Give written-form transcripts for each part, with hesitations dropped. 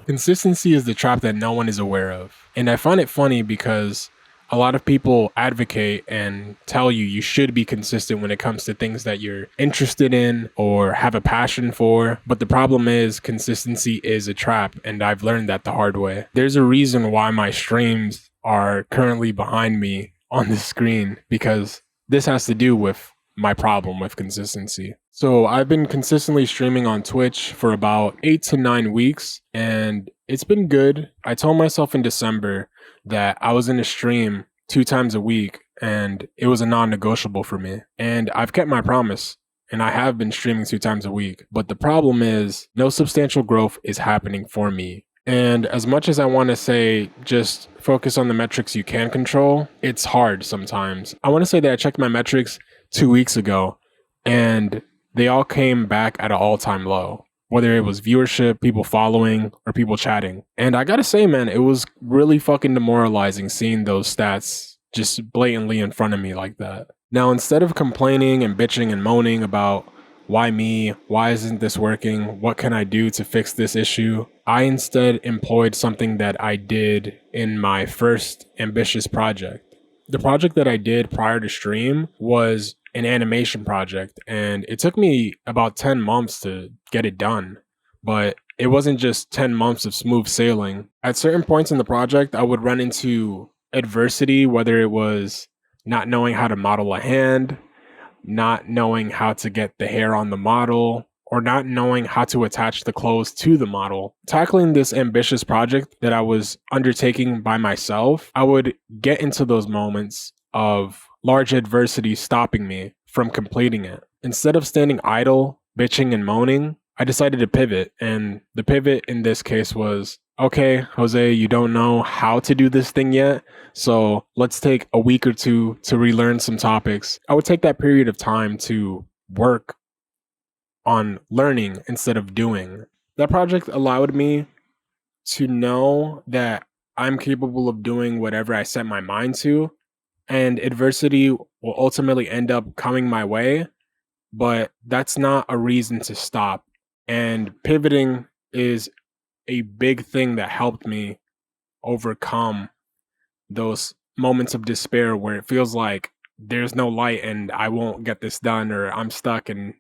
Consistency is the trap that no one is aware of. And I find it funny because a lot of people advocate and tell you should be consistent when it comes to things that you're interested in or have a passion for. But the problem is consistency is a trap, and I've learned that the hard way. There's a reason why my streams are currently behind me on the screen, because this has to do with my problem with consistency. So I've been consistently streaming on Twitch for about 8 to 9 weeks, and it's been good. I told myself in December that I was going to stream 2 times a week, and it was a non-negotiable for me. And I've kept my promise, and I have been streaming 2 times a week. But the problem is no substantial growth is happening for me. And as much as I want to say just focus on the metrics you can control, it's hard sometimes. I want to say that I checked my metrics 2 weeks ago, and they all came back at an all-time low, whether it was viewership, people following, or people chatting. And I gotta say, man, it was really fucking demoralizing seeing those stats just blatantly in front of me like that. Now, instead of complaining and bitching and moaning about why me, why isn't this working, what can I do to fix this issue, I instead employed something that I did in my first ambitious project. The project that I did prior to stream was an animation project, and it took me about 10 months to get it done. But it wasn't just 10 months of smooth sailing. At certain points in the project, I would run into adversity, whether it was not knowing how to model a hand, not knowing how to get the hair on the model, or not knowing how to attach the clothes to the model. Tackling this ambitious project that I was undertaking by myself, I would get into those moments of large adversity stopping me from completing it. Instead of standing idle, bitching and moaning, I decided to pivot. And the pivot in this case was, okay, Jose, you don't know how to do this thing yet, so let's take a week or two to relearn some topics. I would take that period of time to work on learning instead of doing. That project allowed me to know that I'm capable of doing whatever I set my mind to, and adversity will ultimately end up coming my way, but that's not a reason to stop. And pivoting is a big thing that helped me overcome those moments of despair where it feels like there's no light and I won't get this done, or I'm stuck, and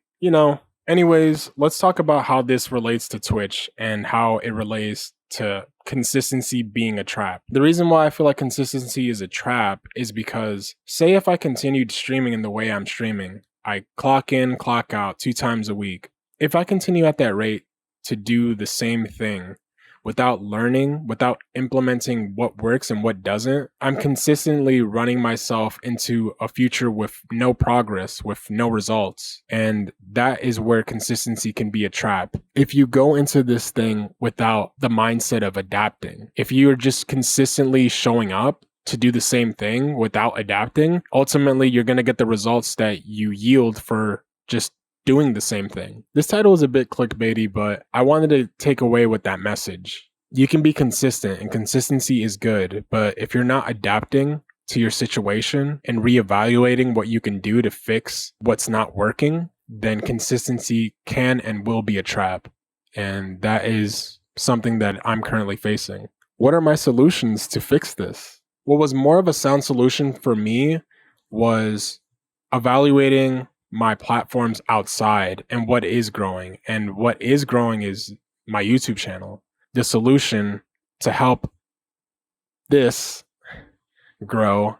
Anyways, let's talk about how this relates to Twitch and how it relates to consistency being a trap. The reason why I feel like consistency is a trap is because, say if I continued streaming in the way I'm streaming, I clock in, clock out 2 times a week. If I continue at that rate to do the same thing without learning, without implementing what works and what doesn't, I'm consistently running myself into a future with no progress, with no results. And that is where consistency can be a trap. If you go into this thing without the mindset of adapting, if you're just consistently showing up to do the same thing without adapting, ultimately you're going to get the results that you yield for just doing the same thing. This title is a bit clickbaity, but I wanted to take away with that message. You can be consistent, and consistency is good, but if you're not adapting to your situation and reevaluating what you can do to fix what's not working, then consistency can and will be a trap. And that is something that I'm currently facing. What are my solutions to fix this? What was more of a sound solution for me was evaluating my platforms outside and what is growing. And what is growing is my YouTube channel. The solution to help this grow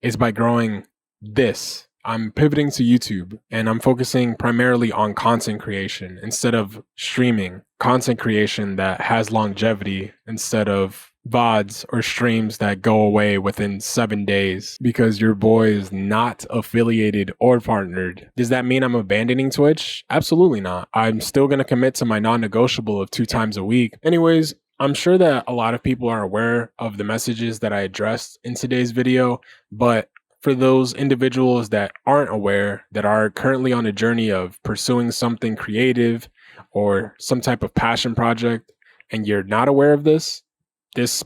is by growing this. I'm pivoting to YouTube and I'm focusing primarily on content creation instead of streaming, content creation that has longevity instead of VODs or streams that go away within 7 days because your boy is not affiliated or partnered. Does that mean I'm abandoning Twitch? Absolutely not. I'm still going to commit to my non-negotiable of 2 times a week. Anyways, I'm sure that a lot of people are aware of the messages that I addressed in today's video, but for those individuals that aren't aware, that are currently on a journey of pursuing something creative or some type of passion project, and you're not aware of this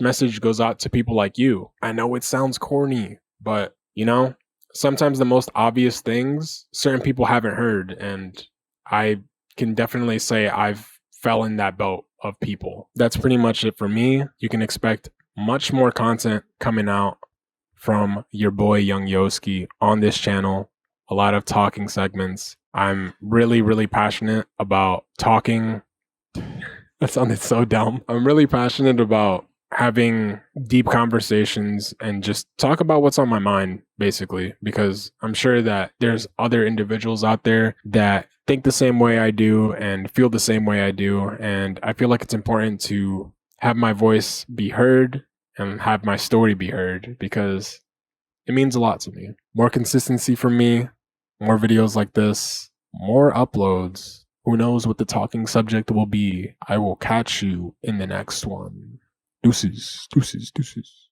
message goes out to people like you. I know it sounds corny, but sometimes the most obvious things certain people haven't heard, and I can definitely say I've fell in that boat of people. That's pretty much it for me. You can expect much more content coming out from your boy Young Yoski on this channel. A lot of talking segments. I'm really, really passionate about talking. That sounded so dumb. I'm really passionate about having deep conversations and just talk about what's on my mind, basically, because I'm sure that there's other individuals out there that think the same way I do and feel the same way I do. And I feel like it's important to have my voice be heard and have my story be heard because it means a lot to me. More consistency from me, more videos like this, more uploads. Who knows what the talking subject will be? I will catch you in the next one. Deuces, deuces, deuces.